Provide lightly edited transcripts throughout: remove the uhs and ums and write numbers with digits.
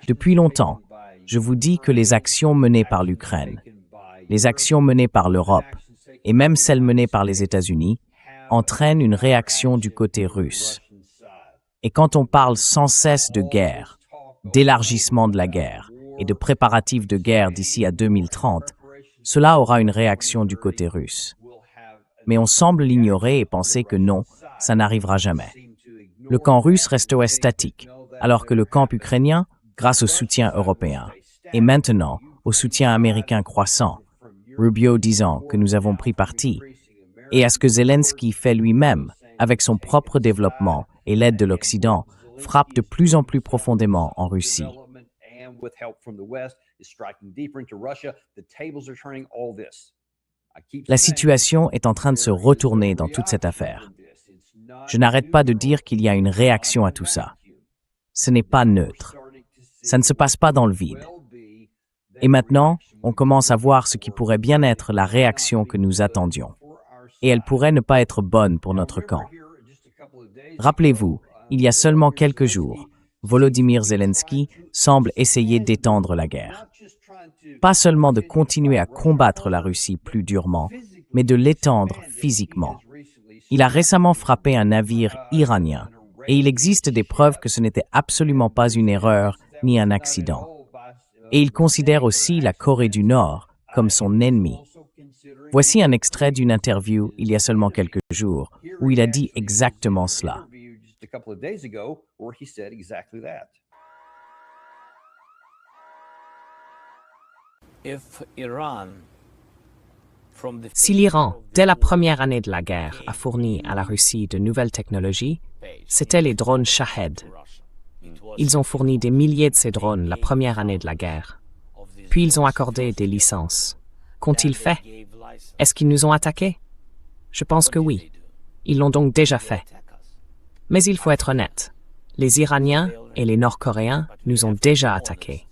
Depuis longtemps, je vous dis que les actions menées par l'Ukraine, les actions menées par l'Europe et même celles menées par les États-Unis entraînent une réaction du côté russe. Et quand on parle sans cesse de guerre, d'élargissement de la guerre et de préparatifs de guerre d'ici à 2030, cela aura une réaction du côté russe. Mais on semble l'ignorer et penser que non, ça n'arrivera jamais. Le camp russe resterait statique, alors que le camp ukrainien, grâce au soutien européen, et maintenant au soutien américain croissant, Rubio disant que nous avons pris parti, et à ce que Zelensky fait lui-même, avec son propre développement et l'aide de l'Occident, frappe de plus en plus profondément en Russie. La situation est en train de se retourner dans toute cette affaire. Je n'arrête pas de dire qu'il y a une réaction à tout ça. Ce n'est pas neutre. Ça ne se passe pas dans le vide. Et maintenant, on commence à voir ce qui pourrait bien être la réaction que nous attendions. Et elle pourrait ne pas être bonne pour notre camp. Rappelez-vous, il y a seulement quelques jours, Volodymyr Zelensky semble essayer d'étendre la guerre. Pas seulement de continuer à combattre la Russie plus durement, mais de l'étendre physiquement. Il a récemment frappé un navire iranien, et il existe des preuves que ce n'était absolument pas une erreur ni un accident. Et il considère aussi la Corée du Nord comme son ennemi. Voici un extrait d'une interview il y a seulement quelques jours, où il a dit exactement cela. Si l'Iran, dès la première année de la guerre, a fourni à la Russie de nouvelles technologies, c'étaient les drones Shahed. Ils ont fourni des milliers de ces drones la première année de la guerre. Puis ils ont accordé des licences. Qu'ont-ils fait? Est-ce qu'ils nous ont attaqués? Je pense que oui. Ils l'ont donc déjà fait. Mais il faut être honnête. Les Iraniens et les Nord-Coréens nous ont déjà attaqués.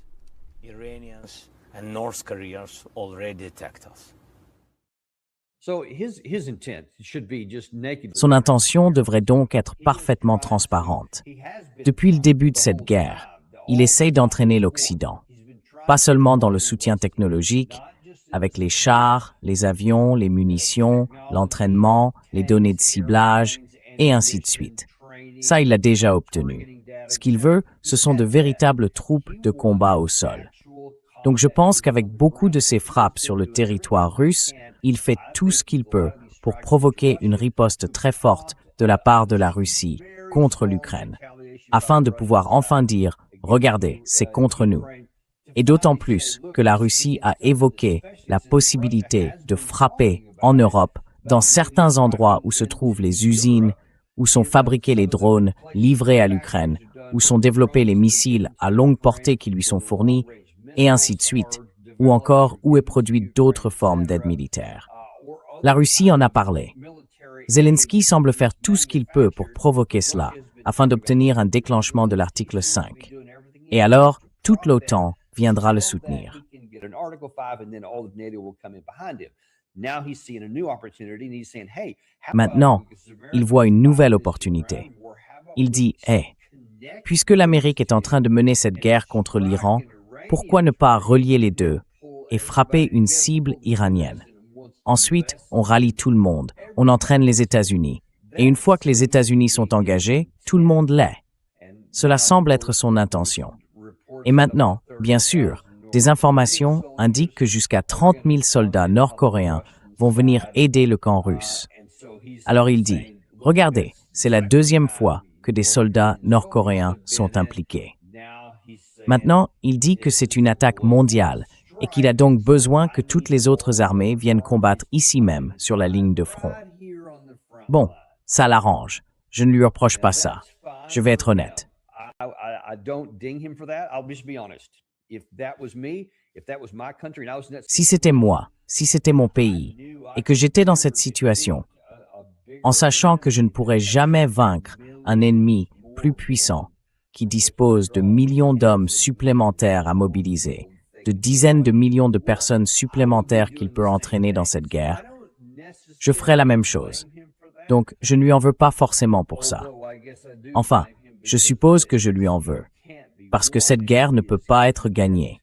Son intention devrait donc être parfaitement transparente. Depuis le début de cette guerre, il essaye d'entraîner l'Occident, pas seulement dans le soutien technologique, avec les chars, les avions, les munitions, l'entraînement, les données de ciblage, et ainsi de suite. Ça, il l'a déjà obtenu. Ce qu'il veut, ce sont de véritables troupes de combat au sol. Donc je pense qu'avec beaucoup de ses frappes sur le territoire russe, il fait tout ce qu'il peut pour provoquer une riposte très forte de la part de la Russie contre l'Ukraine, afin de pouvoir enfin dire « Regardez, c'est contre nous ». Et d'autant plus que la Russie a évoqué la possibilité de frapper en Europe dans certains endroits où se trouvent les usines, où sont fabriqués les drones livrés à l'Ukraine, où sont développés les missiles à longue portée qui lui sont fournis, et ainsi de suite, ou encore où est produite d'autres formes d'aide militaire. La Russie en a parlé. Zelensky semble faire tout ce qu'il peut pour provoquer cela, afin d'obtenir un déclenchement de l'article 5. Et alors, toute l'OTAN viendra le soutenir. Maintenant, il voit une nouvelle opportunité. Il dit « Hey, puisque l'Amérique est en train de mener cette guerre contre l'Iran, pourquoi ne pas relier les deux et frapper une cible iranienne? Ensuite, on rallie tout le monde, on entraîne les États-Unis. Et une fois que les États-Unis sont engagés, tout le monde l'est. Cela semble être son intention. Et maintenant, bien sûr, des informations indiquent que jusqu'à 30 000 soldats nord-coréens vont venir aider le camp russe. Alors il dit, regardez, c'est la deuxième fois que des soldats nord-coréens sont impliqués. Maintenant, il dit que c'est une attaque mondiale et qu'il a donc besoin que toutes les autres armées viennent combattre ici même, sur la ligne de front. Bon, ça l'arrange. Je ne lui reproche pas ça. Je vais être honnête. Si c'était moi, si c'était mon pays, et que j'étais dans cette situation, en sachant que je ne pourrais jamais vaincre un ennemi plus puissant, qui dispose de millions d'hommes supplémentaires à mobiliser, de dizaines de millions de personnes supplémentaires qu'il peut entraîner dans cette guerre, je ferais la même chose. Donc, je ne lui en veux pas forcément pour ça. Enfin, Je suppose que je lui en veux, parce que cette guerre ne peut pas être gagnée,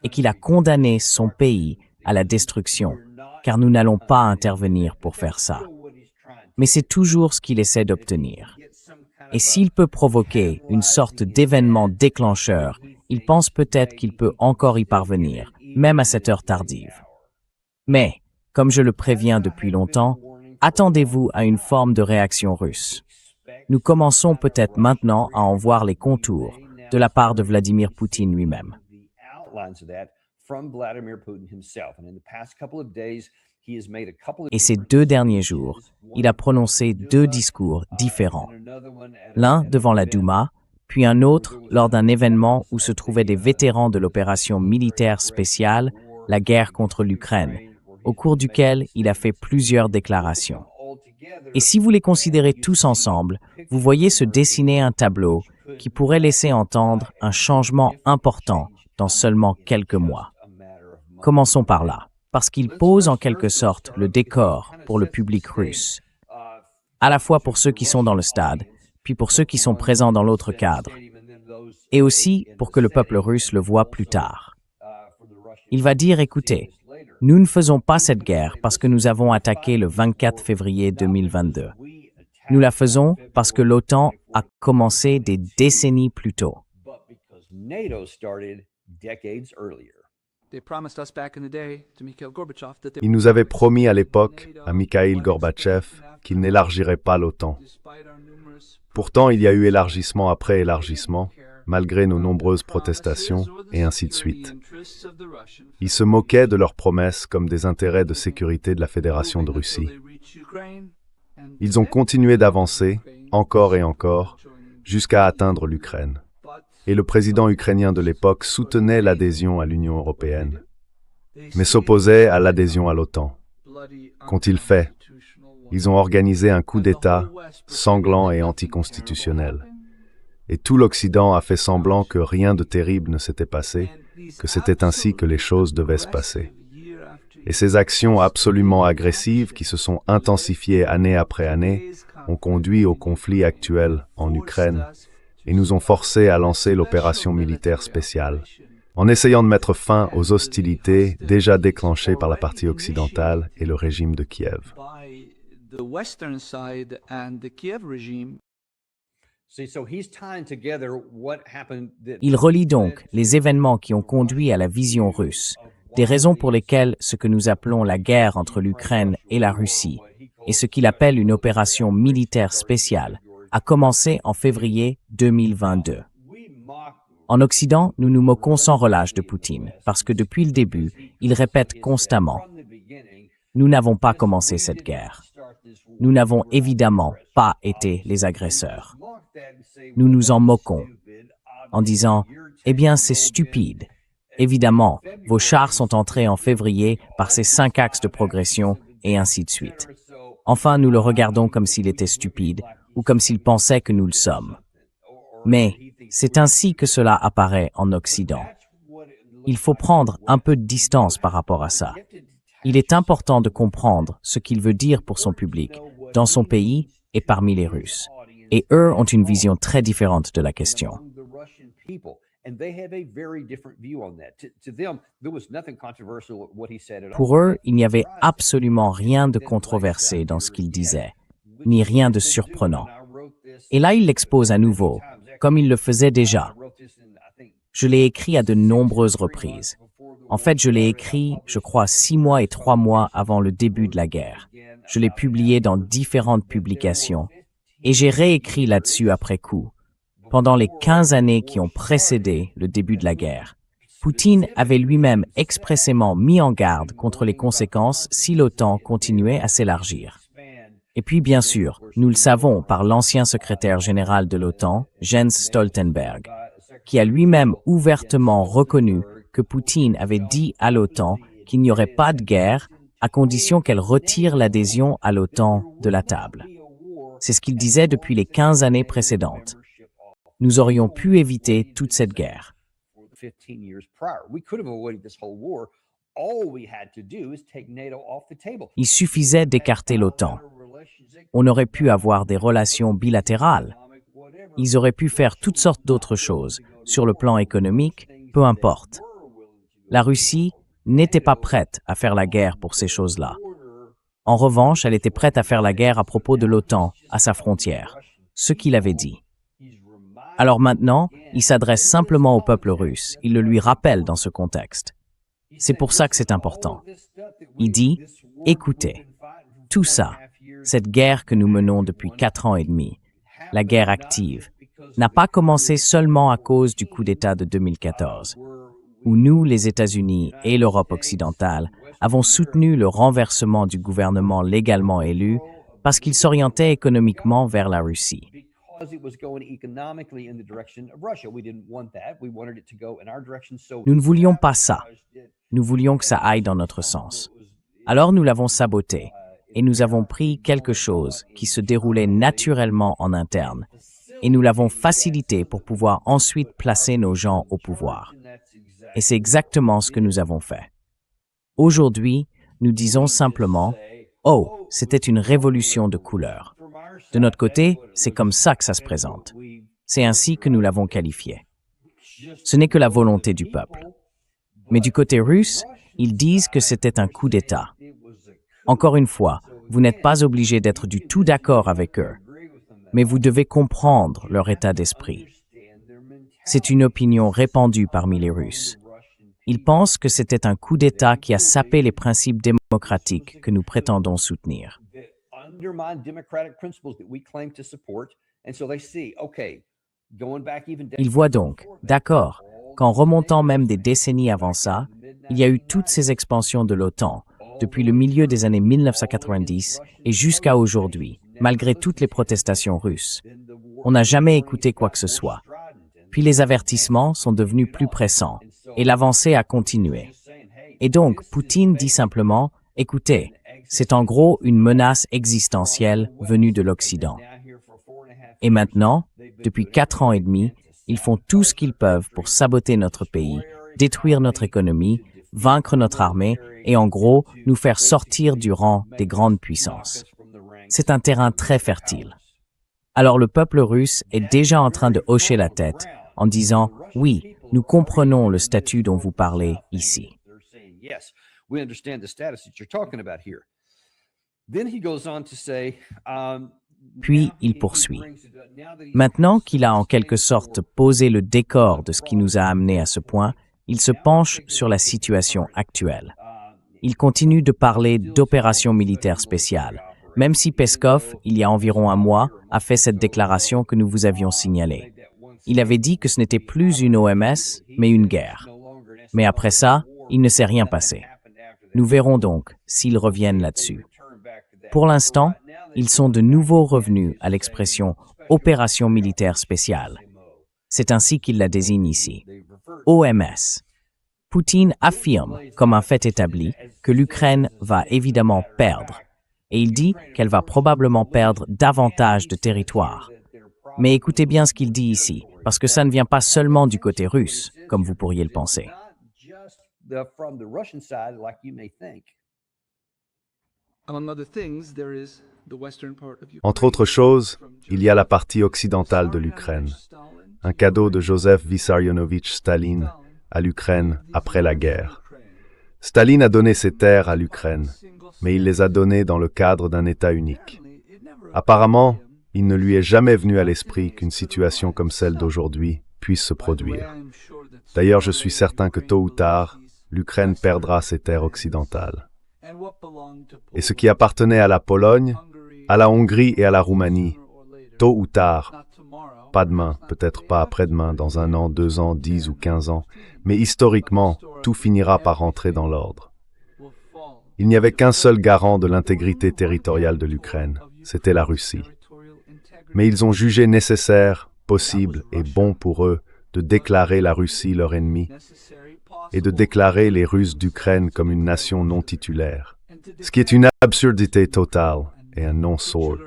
et qu'il a condamné son pays à la destruction, car nous n'allons pas intervenir pour faire ça. Mais c'est toujours ce qu'il essaie d'obtenir. Et s'il peut provoquer une sorte d'événement déclencheur, il pense peut-être qu'il peut encore y parvenir, même à cette heure tardive. Mais, comme je le préviens depuis longtemps, attendez-vous à une forme de réaction russe. Nous commençons peut-être maintenant à en voir les contours de la part de Vladimir Poutine lui-même. Et ces 2 derniers jours, il a prononcé 2 discours différents. L'un devant la Douma, puis un autre lors d'un événement où se trouvaient des vétérans de l'opération militaire spéciale, la guerre contre l'Ukraine, au cours duquel il a fait plusieurs déclarations. Et si vous les considérez tous ensemble, vous voyez se dessiner un tableau qui pourrait laisser entendre un changement important dans seulement quelques mois. Commençons par là, parce qu'il pose en quelque sorte le décor pour le public russe, à la fois pour ceux qui sont dans le stade, puis pour ceux qui sont présents dans l'autre cadre, et aussi pour que le peuple russe le voie plus tard. Il va dire, écoutez, nous ne faisons pas cette guerre parce que nous avons attaqué le 24 février 2022. Nous la faisons parce que l'OTAN a commencé des décennies plus tôt. Il nous avait promis à l'époque, à Mikhaïl Gorbatchev, qu'il n'élargirait pas l'OTAN. Pourtant, il y a eu élargissement après élargissement, malgré nos nombreuses protestations, et ainsi de suite. Ils se moquaient de leurs promesses comme des intérêts de sécurité de la Fédération de Russie. Ils ont continué d'avancer, encore et encore, jusqu'à atteindre l'Ukraine. Et le président ukrainien de l'époque soutenait l'adhésion à l'Union européenne, mais s'opposait à l'adhésion à l'OTAN. Qu'ont-ils fait? Ils ont organisé un coup d'État sanglant et anticonstitutionnel. Et tout l'Occident a fait semblant que rien de terrible ne s'était passé, que c'était ainsi que les choses devaient se passer. Et ces actions absolument agressives qui se sont intensifiées année après année ont conduit au conflit actuel en Ukraine et nous ont forcés à lancer l'opération militaire spéciale, en essayant de mettre fin aux hostilités déjà déclenchées par la partie occidentale et le régime de Kiev. Il relie donc les événements qui ont conduit à la vision russe, des raisons pour lesquelles ce que nous appelons la guerre entre l'Ukraine et la Russie, et ce qu'il appelle une opération militaire spéciale, a commencé en février 2022. En Occident, nous nous moquons sans relâche de Poutine, parce que depuis le début, il répète constamment « Nous n'avons pas commencé cette guerre. Nous n'avons évidemment pas été les agresseurs. » Nous nous en moquons, en disant « Eh bien, c'est stupide. Évidemment, vos chars sont entrés en février par ces 5 axes de progression, et ainsi de suite. » Enfin, nous le regardons comme s'il était stupide, ou comme s'il pensait que nous le sommes. Mais c'est ainsi que cela apparaît en Occident. Il faut prendre un peu de distance par rapport à ça. Il est important de comprendre ce qu'il veut dire pour son public, dans son pays et parmi les Russes. Et eux ont une vision très différente de la question. Pour eux, il n'y avait absolument rien de controversé dans ce qu'il disait, ni rien de surprenant. Et là, il l'expose à nouveau, comme il le faisait déjà. Je l'ai écrit à de nombreuses reprises. En fait, je l'ai écrit, je crois, 6 mois et 3 mois avant le début de la guerre. Je l'ai publié dans différentes publications, et j'ai réécrit là-dessus après coup. Pendant les 15 années qui ont précédé le début de la guerre, Poutine avait lui-même expressément mis en garde contre les conséquences si l'OTAN continuait à s'élargir. Et puis, bien sûr, nous le savons par l'ancien secrétaire général de l'OTAN, Jens Stoltenberg, qui a lui-même ouvertement reconnu que Poutine avait dit à l'OTAN qu'il n'y aurait pas de guerre à condition qu'elle retire l'adhésion à l'OTAN de la table. C'est ce qu'il disait depuis les 15 années précédentes. Nous aurions pu éviter toute cette guerre. Il suffisait d'écarter l'OTAN. On aurait pu avoir des relations bilatérales. Ils auraient pu faire toutes sortes d'autres choses, sur le plan économique, peu importe. La Russie n'était pas prête à faire la guerre pour ces choses-là. En revanche, elle était prête à faire la guerre à propos de l'OTAN, à sa frontière, ce qu'il avait dit. Alors maintenant, il s'adresse simplement au peuple russe, il le lui rappelle dans ce contexte. C'est pour ça que c'est important. Il dit, écoutez, tout ça, cette guerre que nous menons depuis 4 ans et demi, la guerre active, n'a pas commencé seulement à cause du coup d'État de 2014, où nous, les États-Unis et l'Europe occidentale, avons soutenu le renversement du gouvernement légalement élu parce qu'il s'orientait économiquement vers la Russie. Nous ne voulions pas ça. Nous voulions que ça aille dans notre sens. Alors nous l'avons saboté et nous avons pris quelque chose qui se déroulait naturellement en interne et nous l'avons facilité pour pouvoir ensuite placer nos gens au pouvoir. Et c'est exactement ce que nous avons fait. Aujourd'hui, nous disons simplement « Oh, c'était une révolution de couleur ». De notre côté, c'est comme ça que ça se présente. C'est ainsi que nous l'avons qualifié. Ce n'est que la volonté du peuple. Mais du côté russe, ils disent que c'était un coup d'État. Encore une fois, vous n'êtes pas obligé d'être du tout d'accord avec eux, mais vous devez comprendre leur état d'esprit. C'est une opinion répandue parmi les Russes. Ils pensent que c'était un coup d'État qui a sapé les principes démocratiques que nous prétendons soutenir. Ils voient donc, d'accord, qu'en remontant même des décennies avant ça, il y a eu toutes ces expansions de l'OTAN, depuis le milieu des années 1990 et jusqu'à aujourd'hui, malgré toutes les protestations russes. On n'a jamais écouté quoi que ce soit. Puis les avertissements sont devenus plus pressants, et l'avancée a continué. Et donc, Poutine dit simplement, écoutez, c'est en gros une menace existentielle venue de l'Occident. Et maintenant, depuis 4 ans et demi, ils font tout ce qu'ils peuvent pour saboter notre pays, détruire notre économie, vaincre notre armée et en gros, nous faire sortir du rang des grandes puissances. C'est un terrain très fertile. Alors le peuple russe est déjà en train de hocher la tête en disant « Oui, nous comprenons le statut dont vous parlez ici ». Puis il poursuit. Maintenant qu'il a en quelque sorte posé le décor de ce qui nous a amenés à ce point, il se penche sur la situation actuelle. Il continue de parler d'opération militaire spéciale, même si Peskov, il y a environ un mois, a fait cette déclaration que nous vous avions signalée. Il avait dit que ce n'était plus une OMS, mais une guerre. Mais après ça, il ne s'est rien passé. Nous verrons donc s'ils reviennent là-dessus. Pour l'instant, ils sont de nouveau revenus à l'expression « opération militaire spéciale ». C'est ainsi qu'ils la désignent ici. OMS. Poutine affirme, comme un fait établi, que l'Ukraine va évidemment perdre. Et il dit qu'elle va probablement perdre davantage de territoire. Mais écoutez bien ce qu'il dit ici, parce que ça ne vient pas seulement du côté russe, comme vous pourriez le penser. Entre autres choses, il y a la partie occidentale de l'Ukraine, un cadeau de Joseph Vissarionovitch Staline à l'Ukraine après la guerre. Staline a donné ses terres à l'Ukraine, mais il les a données dans le cadre d'un État unique. Apparemment, il ne lui est jamais venu à l'esprit qu'une situation comme celle d'aujourd'hui puisse se produire. D'ailleurs, je suis certain que tôt ou tard, l'Ukraine perdra ses terres occidentales. Et ce qui appartenait à la Pologne, à la Hongrie et à la Roumanie, tôt ou tard, pas demain, peut-être pas après-demain, dans 1 an, 2 ans, 10 ou 15 ans, mais historiquement, tout finira par rentrer dans l'ordre. Il n'y avait qu'un seul garant de l'intégrité territoriale de l'Ukraine, c'était la Russie. Mais ils ont jugé nécessaire, possible et bon pour eux de déclarer la Russie leur ennemi et de déclarer les Russes d'Ukraine comme une nation non titulaire, ce qui est une absurdité totale et un non-sort.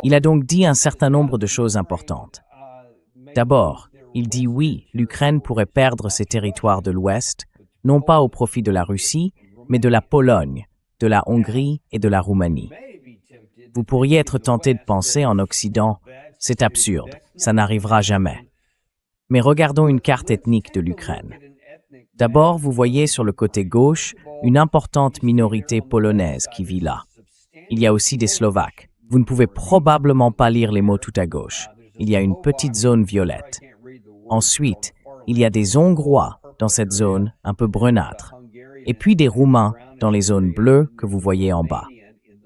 Il a donc dit un certain nombre de choses importantes. D'abord, il dit oui, l'Ukraine pourrait perdre ses territoires de l'Ouest, non pas au profit de la Russie, mais de la Pologne, de la Hongrie et de la Roumanie. Vous pourriez être tenté de penser en Occident, c'est absurde, ça n'arrivera jamais. Mais regardons une carte ethnique de l'Ukraine. D'abord, vous voyez sur le côté gauche une importante minorité polonaise qui vit là. Il y a aussi des Slovaques. Vous ne pouvez probablement pas lire les mots tout à gauche. Il y a une petite zone violette. Ensuite, il y a des Hongrois dans cette zone un peu brunâtre. Et puis des Roumains dans les zones bleues que vous voyez en bas.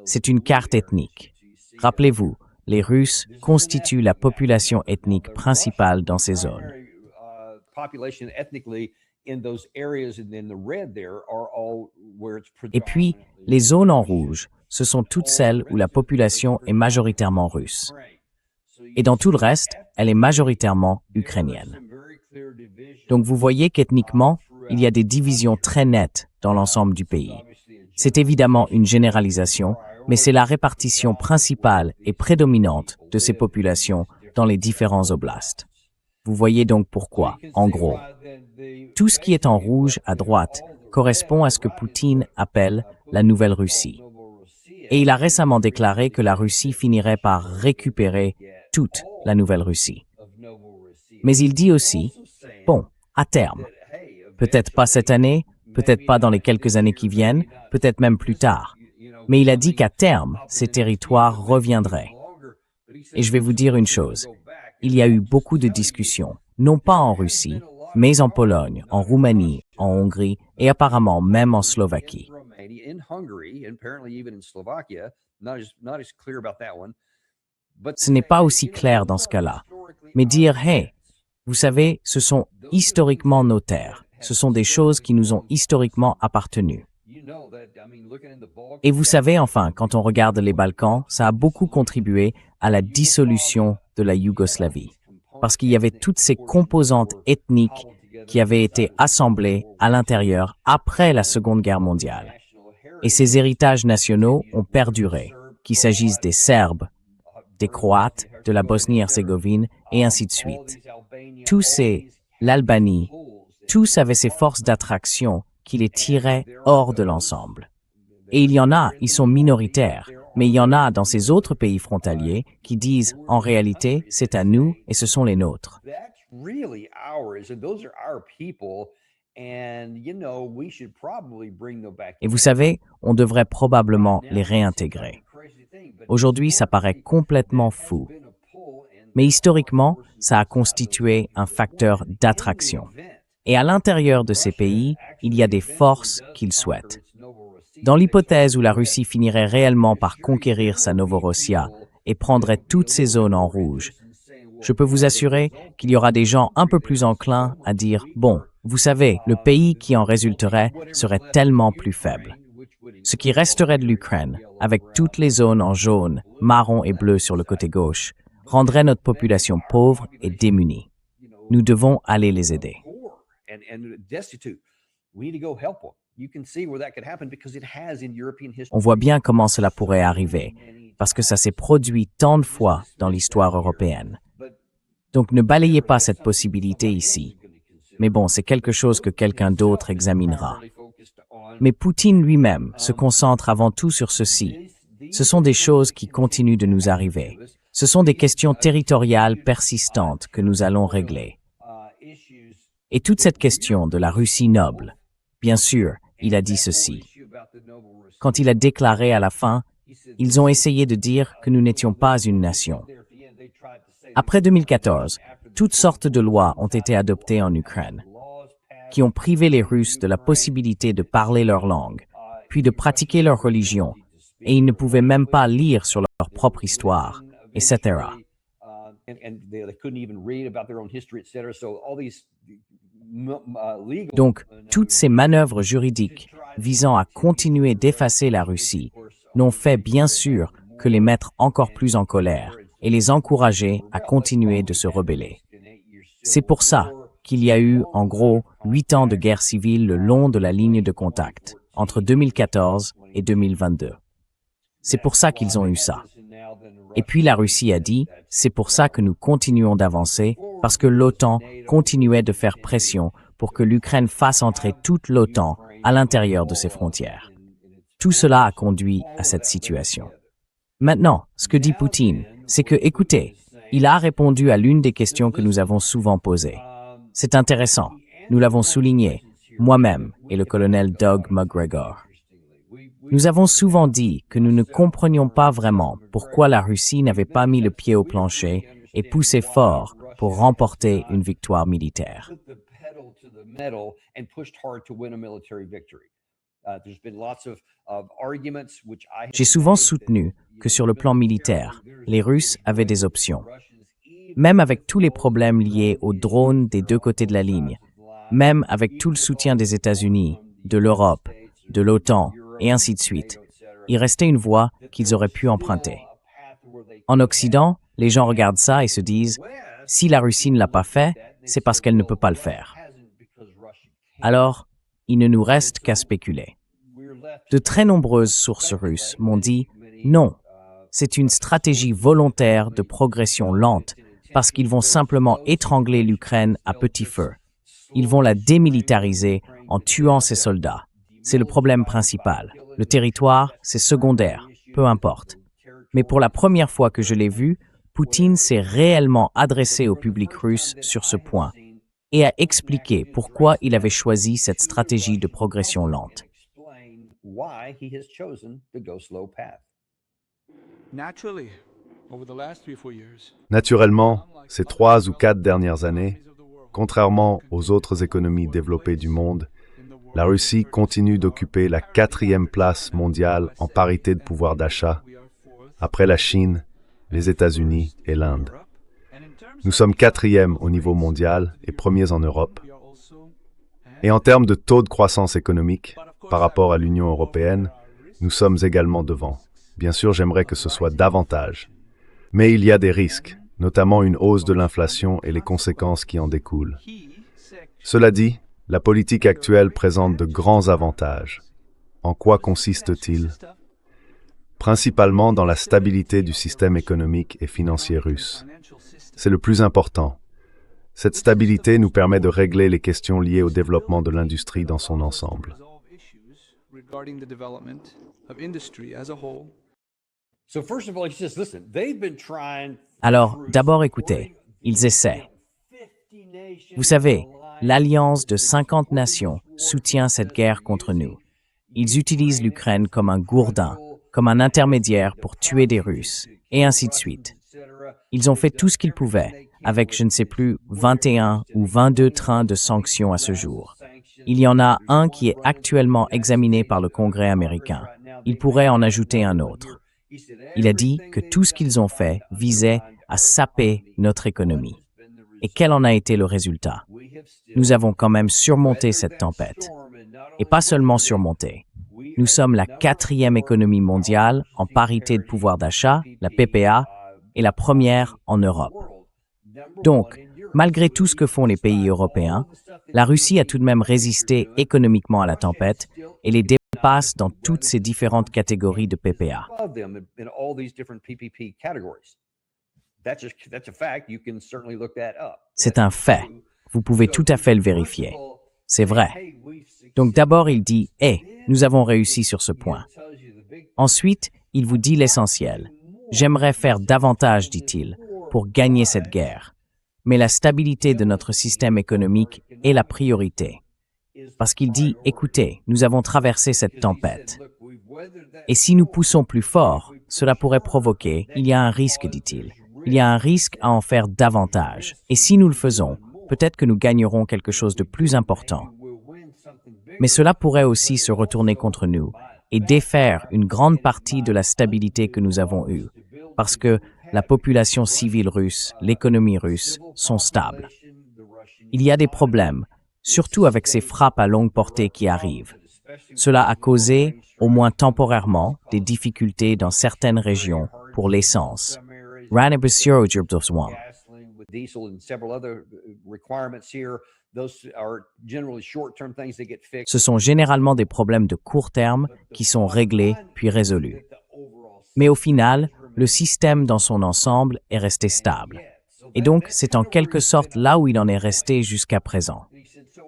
C'est une carte ethnique. Rappelez-vous, les Russes constituent la population ethnique principale dans ces zones. Et puis, les zones en rouge, ce sont toutes celles où la population est majoritairement russe. Et dans tout le reste, elle est majoritairement ukrainienne. Donc vous voyez qu'ethniquement, il y a des divisions très nettes dans l'ensemble du pays. C'est évidemment une généralisation, mais c'est la répartition principale et prédominante de ces populations dans les différents oblasts. Vous voyez donc pourquoi, en gros. Tout ce qui est en rouge à droite correspond à ce que Poutine appelle la Nouvelle Russie. Et il a récemment déclaré que la Russie finirait par récupérer toute la Nouvelle Russie. Mais il dit aussi, bon, à terme, peut-être pas cette année, peut-être pas dans les quelques années qui viennent, peut-être même plus tard, mais il a dit qu'à terme, ces territoires reviendraient. Et je vais vous dire une chose, il y a eu beaucoup de discussions, non pas en Russie, mais en Pologne, en Roumanie, en Hongrie et apparemment même en Slovaquie. Ce n'est pas aussi clair dans ce cas-là, mais dire « hey », vous savez, ce sont historiquement nos terres, ce sont des choses qui nous ont historiquement appartenu. Et vous savez, enfin, quand on regarde les Balkans, ça a beaucoup contribué à la dissolution de la Yougoslavie, parce qu'il y avait toutes ces composantes ethniques qui avaient été assemblées à l'intérieur après la Seconde Guerre mondiale. Et ces héritages nationaux ont perduré, qu'il s'agisse des Serbes, des Croates, de la Bosnie-Herzégovine, et ainsi de suite. L'Albanie, tous avaient ces forces d'attraction qui les tiraient hors de l'ensemble. Et il y en a, ils sont minoritaires, mais il y en a dans ces autres pays frontaliers qui disent, en réalité, c'est à nous et ce sont les nôtres. Et vous savez, on devrait probablement les réintégrer. Aujourd'hui, ça paraît complètement fou. Mais historiquement, ça a constitué un facteur d'attraction. Et à l'intérieur de ces pays, il y a des forces qu'ils souhaitent. Dans l'hypothèse où la Russie finirait réellement par conquérir sa Novorossia et prendrait toutes ces zones en rouge, je peux vous assurer qu'il y aura des gens un peu plus enclins à dire « bon, vous savez, le pays qui en résulterait serait tellement plus faible. Ce qui resterait de l'Ukraine, avec toutes les zones en jaune, marron et bleu sur le côté gauche, rendrait notre population pauvre et démunie. Nous devons aller les aider. » On voit bien comment cela pourrait arriver, parce que ça s'est produit tant de fois dans l'histoire européenne. Donc ne balayez pas cette possibilité ici. Mais bon, c'est quelque chose que quelqu'un d'autre examinera. Mais Poutine lui-même se concentre avant tout sur ceci. Ce sont des choses qui continuent de nous arriver. Ce sont des questions territoriales persistantes que nous allons régler. Et toute cette question de la Russie noble, bien sûr, il a dit ceci. Quand il a déclaré à la fin, ils ont essayé de dire que nous n'étions pas une nation. Après 2014, toutes sortes de lois ont été adoptées en Ukraine, qui ont privé les Russes de la possibilité de parler leur langue, puis de pratiquer leur religion, et ils ne pouvaient même pas lire sur leur propre histoire, etc. Donc, toutes ces manœuvres juridiques visant à continuer d'effacer la Russie n'ont fait bien sûr que les mettre encore plus en colère et les encourager à continuer de se rebeller. C'est pour ça qu'il y a eu, en gros, 8 ans de guerre civile le long de la ligne de contact, entre 2014 et 2022. C'est pour ça qu'ils ont eu ça. Et puis la Russie a dit, c'est pour ça que nous continuons d'avancer, parce que l'OTAN continuait de faire pression pour que l'Ukraine fasse entrer toute l'OTAN à l'intérieur de ses frontières. Tout cela a conduit à cette situation. Maintenant, ce que dit Poutine, c'est que, écoutez, il a répondu à l'une des questions que nous avons souvent posées. C'est intéressant. Nous l'avons souligné, moi-même et le colonel Doug McGregor. Nous avons souvent dit que nous ne comprenions pas vraiment pourquoi la Russie n'avait pas mis le pied au plancher et poussé fort pour remporter une victoire militaire. J'ai souvent soutenu que sur le plan militaire, les Russes avaient des options. Même avec tous les problèmes liés aux drones des deux côtés de la ligne, même avec tout le soutien des États-Unis, de l'Europe, de l'OTAN, et ainsi de suite, il restait une voie qu'ils auraient pu emprunter. En Occident, les gens regardent ça et se disent « Si la Russie ne l'a pas fait, c'est parce qu'elle ne peut pas le faire. » Alors, il ne nous reste qu'à spéculer. De très nombreuses sources russes m'ont dit « Non, c'est une stratégie volontaire de progression lente parce qu'ils vont simplement étrangler l'Ukraine à petit feu. Ils vont la démilitariser en tuant ses soldats. C'est le problème principal. Le territoire, c'est secondaire, peu importe. » Mais pour la première fois que je l'ai vu, Poutine s'est réellement adressé au public russe sur ce point et a expliqué pourquoi il avait choisi cette stratégie de progression lente. Naturellement, ces 3 ou 4 dernières années, contrairement aux autres économies développées du monde, la Russie continue d'occuper la 4e place mondiale en parité de pouvoir d'achat, après la Chine, les États-Unis et l'Inde. Nous sommes 4e au niveau mondial et premiers en Europe. Et en termes de taux de croissance économique, par rapport à l'Union européenne, nous sommes également devant. Bien sûr, j'aimerais que ce soit davantage. Mais il y a des risques, notamment une hausse de l'inflation et les conséquences qui en découlent. Cela dit, la politique actuelle présente de grands avantages. En quoi consiste-t-il? Principalement dans la stabilité du système économique et financier russe. C'est le plus important. Cette stabilité nous permet de régler les questions liées au développement de l'industrie dans son ensemble. Alors, d'abord écoutez, ils essaient. Vous savez, l'alliance de 50 nations soutient cette guerre contre nous. Ils utilisent l'Ukraine comme un gourdin, comme un intermédiaire pour tuer des Russes, et ainsi de suite. Ils ont fait tout ce qu'ils pouvaient, avec, je ne sais plus, 21 ou 22 trains de sanctions à ce jour. Il y en a un qui est actuellement examiné par le Congrès américain. Il pourrait en ajouter un autre. Il a dit que tout ce qu'ils ont fait visait à saper notre économie. Et quel en a été le résultat? Nous avons quand même surmonté cette tempête. Et pas seulement surmonté. Nous sommes la 4e économie mondiale en parité de pouvoir d'achat, la PPA, et la première en Europe. Donc, malgré tout ce que font les pays européens, la Russie a tout de même résisté économiquement à la tempête et les dépasse dans toutes ces différentes catégories de PPA. C'est un fait. Vous pouvez tout à fait le vérifier. C'est vrai. Donc d'abord, il dit « Hey, nous avons réussi sur ce point ». Ensuite, il vous dit l'essentiel. « J'aimerais faire davantage, dit-il, pour gagner cette guerre. Mais la stabilité de notre système économique est la priorité. » Parce qu'il dit « Écoutez, nous avons traversé cette tempête. Et si nous poussons plus fort, cela pourrait provoquer, il y a un risque, dit-il. Il y a un risque à en faire davantage. Et si nous le faisons, peut-être que nous gagnerons quelque chose de plus important. Mais cela pourrait aussi se retourner contre nous et défaire une grande partie de la stabilité que nous avons eue, parce que la population civile russe, l'économie russe sont stables. Il y a des problèmes, surtout avec ces frappes à longue portée qui arrivent. Cela a causé, au moins temporairement, des difficultés dans certaines régions pour l'essence. Ce sont généralement des problèmes de court terme qui sont réglés puis résolus. Mais au final, le système dans son ensemble est resté stable. Et donc, c'est en quelque sorte là où il en est resté jusqu'à présent.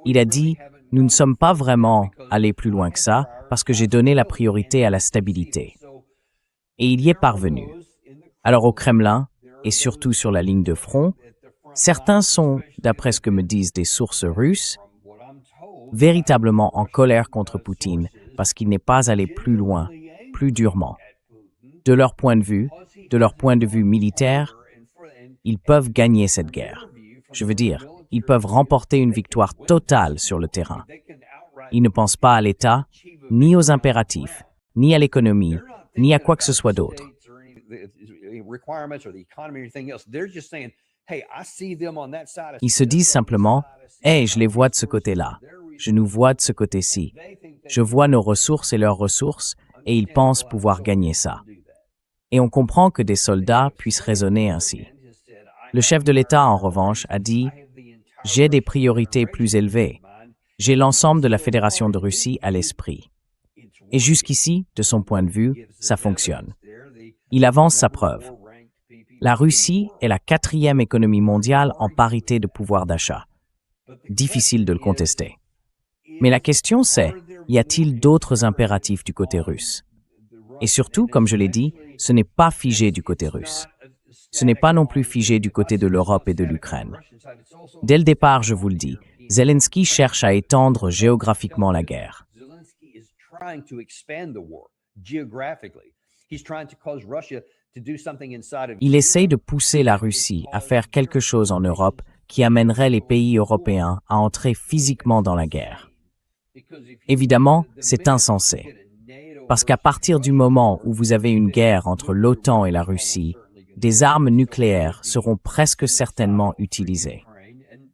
Il a dit « Nous ne sommes pas vraiment allés plus loin que ça parce que j'ai donné la priorité à la stabilité. Et il y est parvenu. Alors au Kremlin, et surtout sur la ligne de front, certains sont, d'après ce que me disent des sources russes, véritablement en colère contre Poutine parce qu'il n'est pas allé plus loin, plus durement. De leur point de vue militaire, ils peuvent gagner cette guerre. Je veux dire, ils peuvent remporter une victoire totale sur le terrain. Ils ne pensent pas à l'État, ni aux impératifs, ni à l'économie, ni à quoi que ce soit d'autre. Ils se disent simplement, « Hey, je les vois de ce côté-là. Je nous vois de ce côté-ci. Je vois nos ressources et leurs ressources, et ils pensent pouvoir gagner ça. » Et on comprend que des soldats puissent raisonner ainsi. Le chef de l'État, en revanche, a dit « J'ai des priorités plus élevées. J'ai l'ensemble de la Fédération de Russie à l'esprit. » Et jusqu'ici, de son point de vue, ça fonctionne. Il avance sa preuve. La Russie est la 4e économie mondiale en parité de pouvoir d'achat. Difficile de le contester. Mais la question c'est, y a-t-il d'autres impératifs du côté russe? Et surtout, comme je l'ai dit, ce n'est pas figé du côté russe. Ce n'est pas non plus figé du côté de l'Europe et de l'Ukraine. Dès le départ, je vous le dis, Zelensky cherche à étendre géographiquement la guerre. Il essaye de pousser la Russie à faire quelque chose en Europe qui amènerait les pays européens à entrer physiquement dans la guerre. Évidemment, c'est insensé. Parce qu'à partir du moment où vous avez une guerre entre l'OTAN et la Russie, des armes nucléaires seront presque certainement utilisées.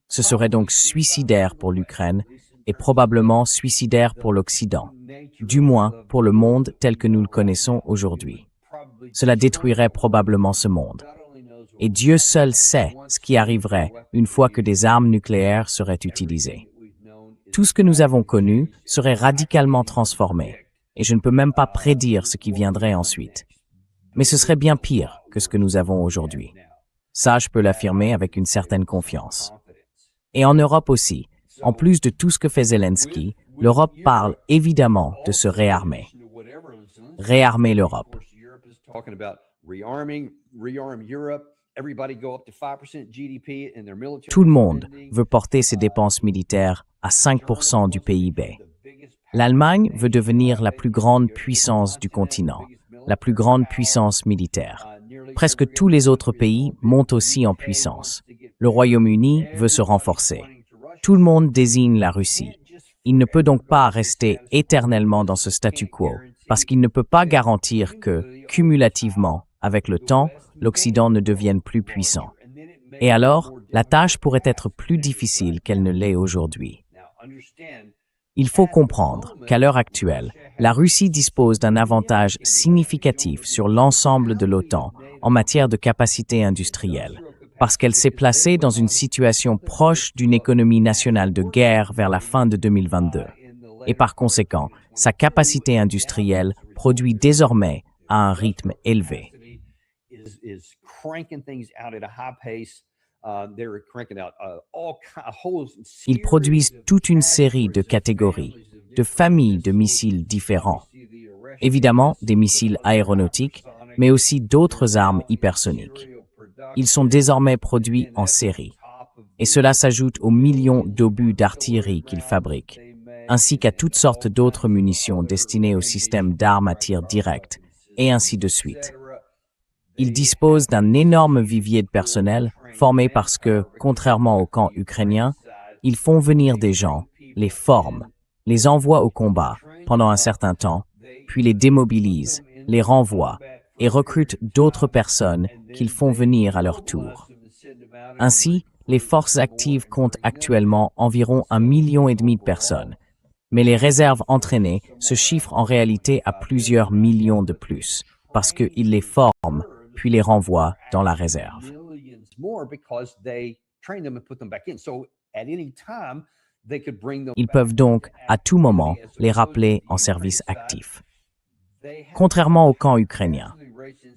Ce serait donc suicidaire pour l'Ukraine et probablement suicidaire pour l'Occident, du moins pour le monde tel que nous le connaissons aujourd'hui. Cela détruirait probablement ce monde. Et Dieu seul sait ce qui arriverait une fois que des armes nucléaires seraient utilisées. Tout ce que nous avons connu serait radicalement transformé, et je ne peux même pas prédire ce qui viendrait ensuite. Mais ce serait bien pire que ce que nous avons aujourd'hui. Ça, je peux l'affirmer avec une certaine confiance. Et en Europe aussi, en plus de tout ce que fait Zelensky, l'Europe parle évidemment de se réarmer. Réarmer l'Europe. Tout le monde veut porter ses dépenses militaires à 5% du PIB. L'Allemagne veut devenir la plus grande puissance du continent, la plus grande puissance militaire. Presque tous les autres pays montent aussi en puissance. Le Royaume-Uni veut se renforcer. Tout le monde désigne la Russie. Il ne peut donc pas rester éternellement dans ce statu quo, parce qu'il ne peut pas garantir que, cumulativement, avec le temps, l'Occident ne devienne plus puissant. Et alors, la tâche pourrait être plus difficile qu'elle ne l'est aujourd'hui. Il faut comprendre qu'à l'heure actuelle, la Russie dispose d'un avantage significatif sur l'ensemble de l'OTAN en matière de capacité industrielle, parce qu'elle s'est placée dans une situation proche d'une économie nationale de guerre vers la fin de 2022. Et par conséquent, sa capacité industrielle produit désormais à un rythme élevé. Ils produisent toute une série de catégories, de familles de missiles différents. Évidemment, des missiles aéronautiques, mais aussi d'autres armes hypersoniques. Ils sont désormais produits en série. Et cela s'ajoute aux millions d'obus d'artillerie qu'ils fabriquent, ainsi qu'à toutes sortes d'autres munitions destinées au système d'armes à tir direct, et ainsi de suite. Ils disposent d'un énorme vivier de personnel formé parce que, contrairement au camp ukrainien, ils font venir des gens, les forment, les envoient au combat pendant un certain temps, puis les démobilisent, les renvoient et recrutent d'autres personnes qu'ils font venir à leur tour. Ainsi, les forces actives comptent actuellement environ 1,5 million de personnes, mais les réserves entraînées se chiffrent en réalité à plusieurs millions de plus, parce qu'ils les forment puis les renvoient dans la réserve. Ils peuvent donc, à tout moment, les rappeler en service actif. Contrairement au camp ukrainien,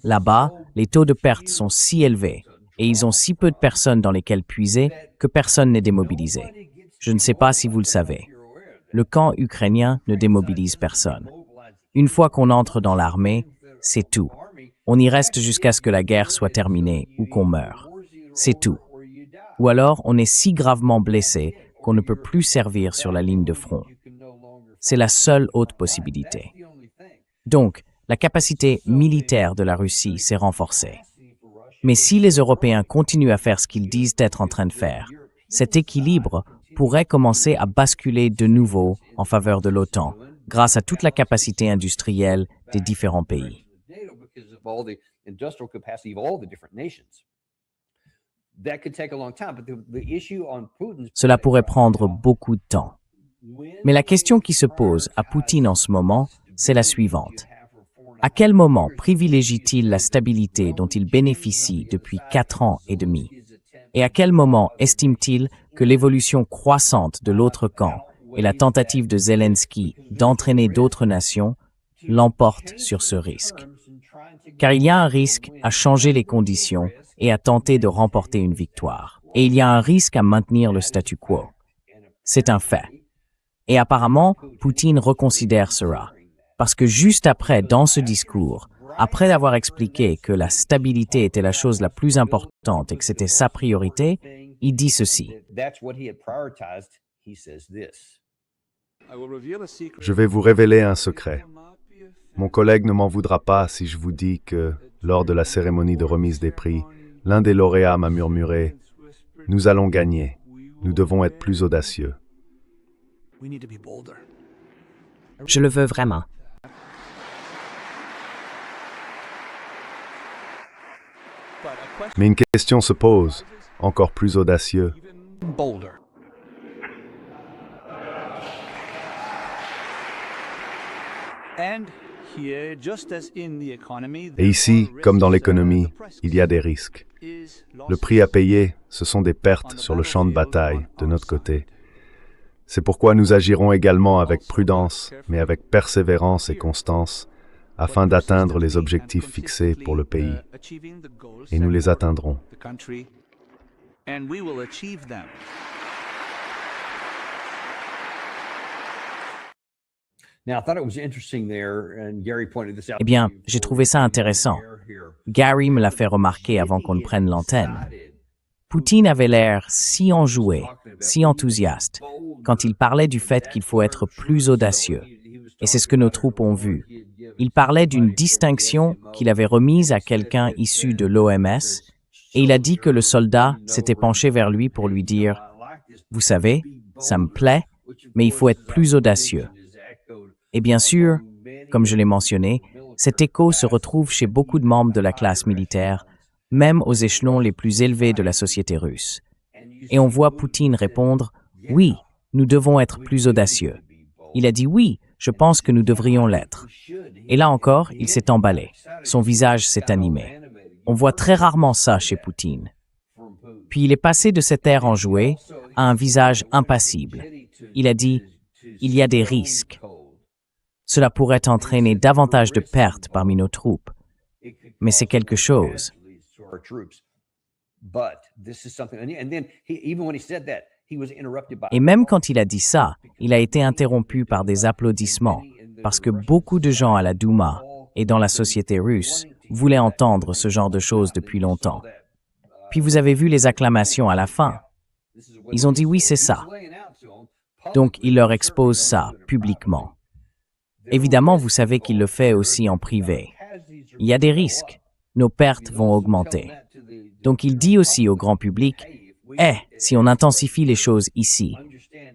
là-bas, les taux de perte sont si élevés et ils ont si peu de personnes dans lesquelles puiser que personne n'est démobilisé. Je ne sais pas si vous le savez. le camp ukrainien ne démobilise personne. Une fois qu'on entre dans l'armée, c'est tout. On y reste jusqu'à ce que la guerre soit terminée ou qu'on meure. C'est tout. Ou alors, on est si gravement blessé qu'on ne peut plus servir sur la ligne de front. C'est la seule autre possibilité. Donc, la capacité militaire de la Russie s'est renforcée. Mais si les Européens continuent à faire ce qu'ils disent être en train de faire, cet équilibre pourrait commencer à basculer de nouveau en faveur de l'OTAN, grâce à toute la capacité industrielle des différents pays. Cela pourrait prendre beaucoup de temps. Mais la question qui se pose à Poutine en ce moment, c'est la suivante. À quel moment privilégie-t-il la stabilité dont il bénéficie depuis 4 ans et demi? Et à quel moment estime-t-il que l'évolution croissante de l'autre camp et la tentative de Zelensky d'entraîner d'autres nations l'emportent sur ce risque? Car il y a un risque à changer les conditions et à tenter de remporter une victoire. Et il y a un risque à maintenir le statu quo. C'est un fait. Et apparemment, Poutine reconsidère cela. Parce que juste après, dans ce discours, après avoir expliqué que la stabilité était la chose la plus importante et que c'était sa priorité, il dit ceci. Je vais vous révéler un secret. Mon collègue ne m'en voudra pas si je vous dis que, lors de la cérémonie de remise des prix, l'un des lauréats m'a murmuré « Nous allons gagner. Nous devons être plus audacieux. » Je le veux vraiment. Mais une question se pose, encore plus audacieux. Et ici, comme dans l'économie, il y a des risques. Le prix à payer, ce sont des pertes sur le champ de bataille de notre côté. C'est pourquoi nous agirons également avec prudence, mais avec persévérance et constance, afin d'atteindre les objectifs fixés pour le pays. Et nous les atteindrons. Eh bien, j'ai trouvé ça intéressant. Gary me l'a fait remarquer avant qu'on ne prenne l'antenne. Poutine avait l'air si enjoué, si enthousiaste, quand il parlait du fait qu'il faut être plus audacieux. Et c'est ce que nos troupes ont vu. Il parlait d'une distinction qu'il avait remise à quelqu'un issu de l'OMS, et il a dit que le soldat s'était penché vers lui pour lui dire « Vous savez, ça me plaît, mais il faut être plus audacieux. » Et bien sûr, comme je l'ai mentionné, cet écho se retrouve chez beaucoup de membres de la classe militaire, même aux échelons les plus élevés de la société russe. Et on voit Poutine répondre « Oui, nous devons être plus audacieux. » Il a dit « Oui, je pense que nous devrions l'être. » Et là encore, il s'est emballé. Son visage s'est animé. On voit très rarement ça chez Poutine. Puis il est passé de cet air enjoué à un visage impassible. Il a dit « Il y a des risques. » Cela pourrait entraîner davantage de pertes parmi nos troupes. Mais c'est quelque chose. Et même quand il a dit ça, il a été interrompu par des applaudissements, parce que beaucoup de gens à la Douma et dans la société russe voulaient entendre ce genre de choses depuis longtemps. Puis vous avez vu les acclamations à la fin. Ils ont dit oui, c'est ça. Donc il leur expose ça publiquement. Évidemment, vous savez qu'il le fait aussi en privé. Il y a des risques. Nos pertes vont augmenter. Donc il dit aussi au grand public, « si on intensifie les choses ici,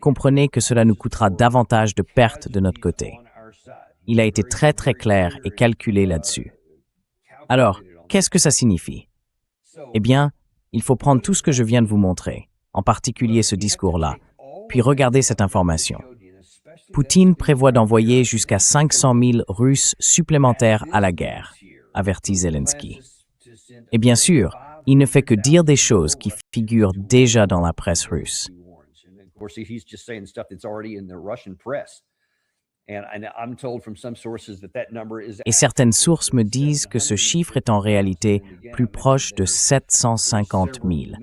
comprenez que cela nous coûtera davantage de pertes de notre côté. » Il a été très très clair et calculé là-dessus. Alors, qu'est-ce que ça signifie? Eh bien, il faut prendre tout ce que je viens de vous montrer, en particulier ce discours-là, puis regarder cette information. Poutine prévoit d'envoyer jusqu'à 500 000 Russes supplémentaires à la guerre, avertit Zelensky. Et bien sûr, il ne fait que dire des choses qui figurent déjà dans la presse russe. Et certaines sources me disent que ce chiffre est en réalité plus proche de 750 000.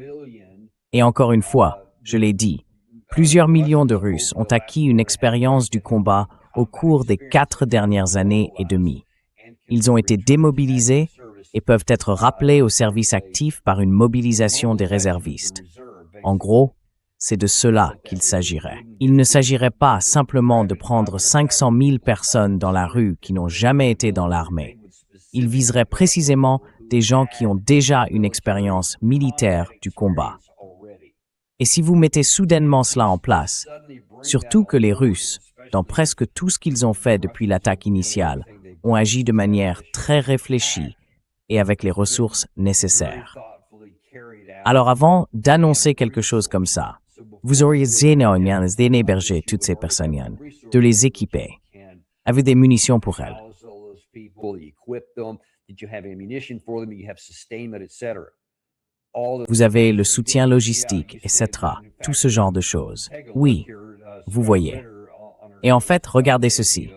Et encore une fois, je l'ai dit, Plusieurs millions de Russes ont acquis une expérience du combat au cours des 4 dernières années et demie. Ils ont été démobilisés et peuvent être rappelés au service actif par une mobilisation des réservistes. En gros, c'est de cela qu'il s'agirait. Il ne s'agirait pas simplement de prendre 500 000 personnes dans la rue qui n'ont jamais été dans l'armée. Il viserait précisément des gens qui ont déjà une expérience militaire du combat. Et si vous mettez soudainement cela en place, surtout que les Russes, dans presque tout ce qu'ils ont fait depuis l'attaque initiale, ont agi de manière très réfléchie et avec les ressources nécessaires. Alors avant d'annoncer quelque chose comme ça, vous auriez d'héberger toutes ces personnes, de les équiper, avec des munitions pour elles. Vous avez le soutien logistique, etc. Tout ce genre de choses. Oui, vous voyez. Et en fait, regardez ceci.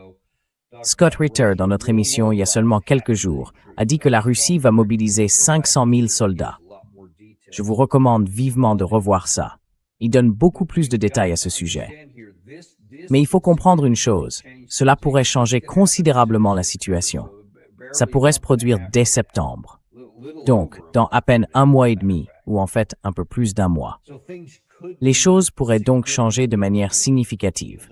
Scott Ritter, dans notre émission il y a seulement quelques jours, a dit que la Russie va mobiliser 500 000 soldats. Je vous recommande vivement de revoir ça. Il donne beaucoup plus de détails à ce sujet. Mais il faut comprendre une chose, cela pourrait changer considérablement la situation. Ça pourrait se produire dès septembre. Donc, dans à peine 1 mois et demi, ou en fait un peu plus d'1 mois. Les choses pourraient donc changer de manière significative.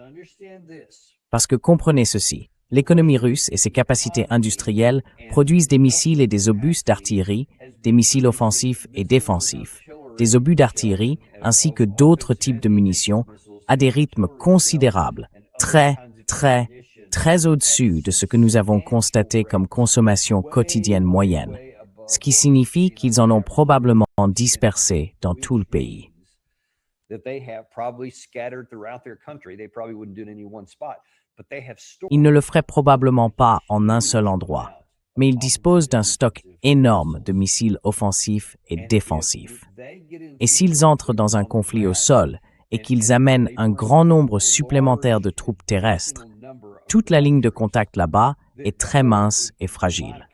Parce que comprenez ceci, l'économie russe et ses capacités industrielles produisent des missiles et des obus d'artillerie, des missiles offensifs et défensifs, des obus d'artillerie ainsi que d'autres types de munitions à des rythmes considérables, très au-dessus de ce que nous avons constaté comme consommation quotidienne moyenne, ce qui signifie qu'ils en ont probablement dispersé dans tout le pays. Ils ne le feraient probablement pas en un seul endroit, mais ils disposent d'un stock énorme de missiles offensifs et défensifs. Et s'ils entrent dans un conflit au sol et qu'ils amènent un grand nombre supplémentaire de troupes terrestres, toute la ligne de contact là-bas est très mince et fragile.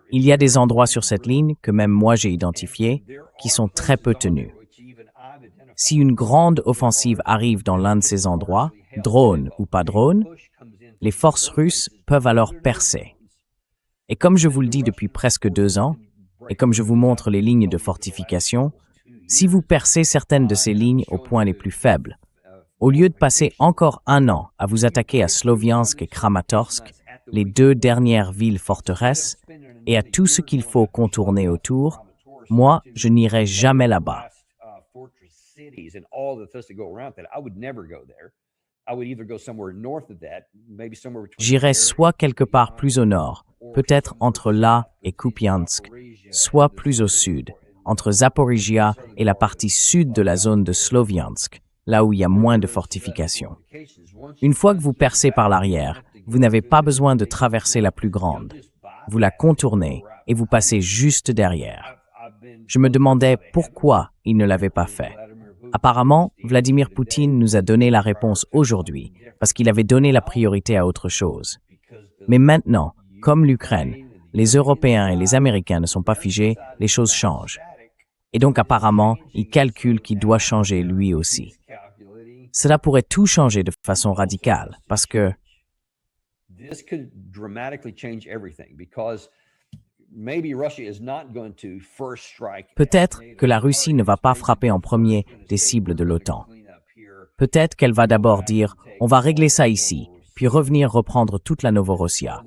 Il y a des endroits sur cette ligne que même moi j'ai identifiés qui sont très peu tenus. Si une grande offensive arrive dans l'un de ces endroits, drone ou pas drone, les forces russes peuvent alors percer. Et comme je vous le dis depuis presque 2 ans, et comme je vous montre les lignes de fortification, si vous percez certaines de ces lignes aux points les plus faibles, au lieu de passer encore 1 an à vous attaquer à Sloviansk et Kramatorsk, les 2 dernières villes forteresses, et à tout ce qu'il faut contourner autour, moi, je n'irai jamais là-bas. J'irai soit quelque part plus au nord, peut-être entre là et Kupiansk, soit plus au sud, entre Zaporizhia et la partie sud de la zone de Sloviansk, là où il y a moins de fortifications. Une fois que vous percez par l'arrière, vous n'avez pas besoin de traverser la plus grande. Vous la contournez et vous passez juste derrière. Je me demandais pourquoi il ne l'avait pas fait. Apparemment, Vladimir Poutine nous a donné la réponse aujourd'hui, parce qu'il avait donné la priorité à autre chose. Mais maintenant, comme l'Ukraine, les Européens et les Américains ne sont pas figés, les choses changent. Et donc apparemment, il calcule qu'il doit changer lui aussi. Cela pourrait tout changer de façon radicale, parce que peut-être que la Russie ne va pas frapper en premier des cibles de l'OTAN. Peut-être qu'elle va d'abord dire « on va régler ça ici », puis revenir reprendre toute la Novorossia.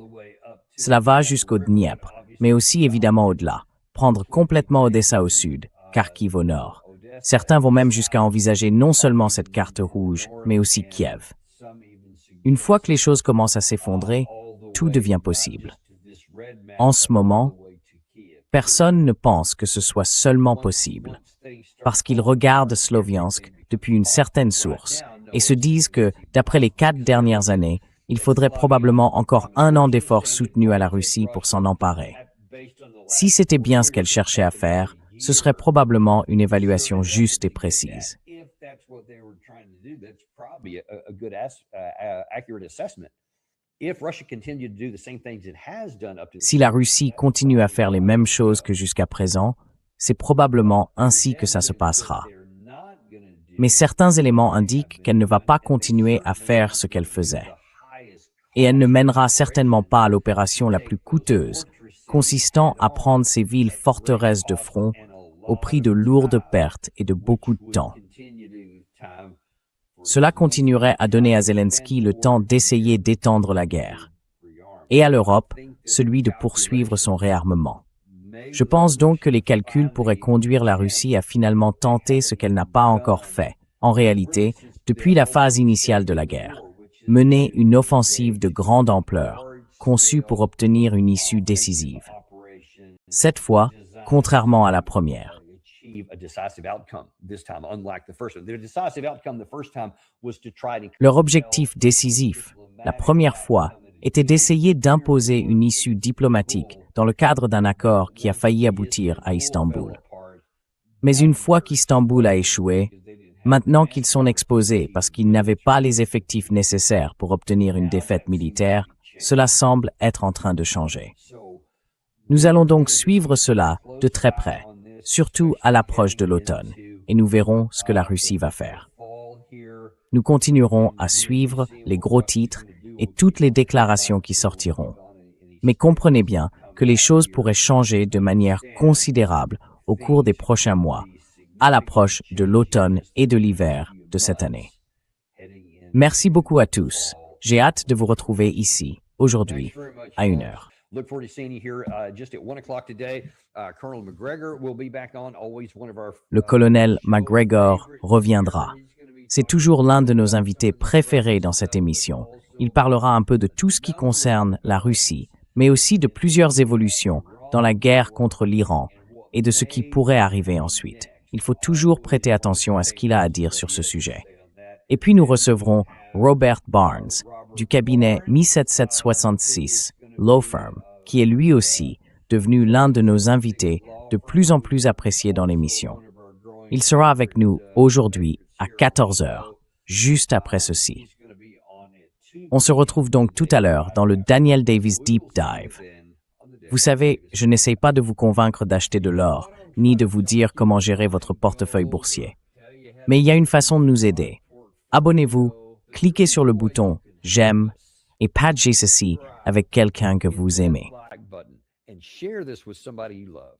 Cela va jusqu'au Dniepr, mais aussi évidemment au-delà, prendre complètement Odessa au sud, Kharkiv au nord. Certains vont même jusqu'à envisager non seulement cette carte rouge, mais aussi Kiev. Une fois que les choses commencent à s'effondrer, tout devient possible. En ce moment, personne ne pense que ce soit seulement possible, parce qu'ils regardent Sloviansk depuis une certaine source et se disent que, d'après les 4 dernières années, il faudrait probablement encore 1 an d'efforts soutenus à la Russie pour s'en emparer. Si c'était bien ce qu'elle cherchait à faire, ce serait probablement une évaluation juste et précise. Si la Russie continue à faire les mêmes choses que jusqu'à présent, c'est probablement ainsi que ça se passera. mais certains éléments indiquent qu'elle ne va pas continuer à faire ce qu'elle faisait. Et elle ne mènera certainement pas à l'opération la plus coûteuse, consistant à prendre ces villes forteresses de front au prix de lourdes pertes et de beaucoup de temps. Cela continuerait à donner à Zelensky le temps d'essayer d'étendre la guerre, et à l'Europe, celui de poursuivre son réarmement. Je pense donc que les calculs pourraient conduire la Russie à finalement tenter ce qu'elle n'a pas encore fait, en réalité, depuis la phase initiale de la guerre, mener une offensive de grande ampleur, conçue pour obtenir une issue décisive. Cette fois, contrairement à la première. Leur objectif décisif, la première fois, était d'essayer d'imposer une issue diplomatique dans le cadre d'un accord qui a failli aboutir à Istanbul. Mais une fois qu'Istanbul a échoué, maintenant qu'ils sont exposés parce qu'ils n'avaient pas les effectifs nécessaires pour obtenir une défaite militaire, cela semble être en train de changer. Nous allons donc suivre cela de très près, surtout à l'approche de l'automne, et nous verrons ce que la Russie va faire. Nous continuerons à suivre les gros titres et toutes les déclarations qui sortiront. Mais comprenez bien que les choses pourraient changer de manière considérable au cours des prochains mois, à l'approche de l'automne et de l'hiver de cette année. Merci beaucoup à tous. J'ai hâte de vous retrouver ici, aujourd'hui, à 1h. Look forward to seeing you here just at 1 o'clock today. Colonel McGregor will be back on, always one of our... Le colonel McGregor reviendra. C'est toujours l'un de nos invités préférés dans cette émission. Il parlera un peu de tout ce qui concerne la Russie, mais aussi de plusieurs évolutions dans la guerre contre l'Iran et de ce qui pourrait arriver ensuite. Il faut toujours prêter attention à ce qu'il a à dire sur ce sujet. Et puis nous recevrons Robert Barnes, du cabinet 1766, Law Firm, qui est lui aussi devenu l'un de nos invités de plus en plus appréciés dans l'émission. Il sera avec nous aujourd'hui à 14h, juste après ceci. On se retrouve donc tout à l'heure dans le Daniel Davis Deep Dive. Vous savez, je n'essaye pas de vous convaincre d'acheter de l'or, ni de vous dire comment gérer votre portefeuille boursier. Mais il y a une façon de nous aider. Abonnez-vous, cliquez sur le bouton « J'aime » et partagez ceci avec quelqu'un que vous aimez. And share this with somebody you love.